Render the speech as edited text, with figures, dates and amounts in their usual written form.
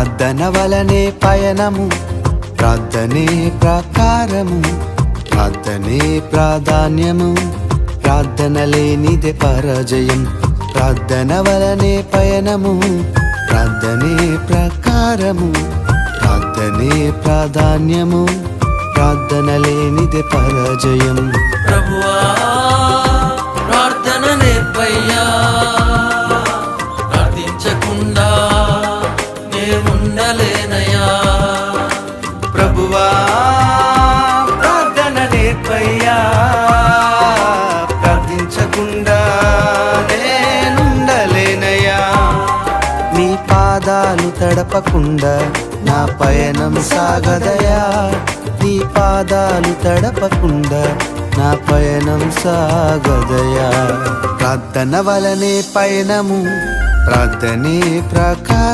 ప్రార్థన వలనే పయనము, ప్రార్థనే ప్రాకారము, ప్రార్థనే ప్రాధాన్యము, ప్రార్థన లేనిదే పరాజయం. ప్రార్థన వలనే పయనము, ప్రార్థనే ప్రాకారము, ప్రార్థనే ప్రాధాన్యము, ప్రార్థన లేనిదే పరాజయం. ప్రభువా ప్రార్థన నేర్పయ్యా, ప్రార్థించకుండా నే ఉండలేనయ్యా. ప్రభువా ప్రార్థన నేర్పయ్యా, ప్రార్థించకుండా నేనుండలేనయ్యా. నీ పాదాలు తడపకుండా నా పయనం సాగదయా, నీ పాదాలు తడపకుండా నా పయనం సాగదయా. ప్రార్థన వలనే పయనము, ప్రార్థనే ప్రాకారం.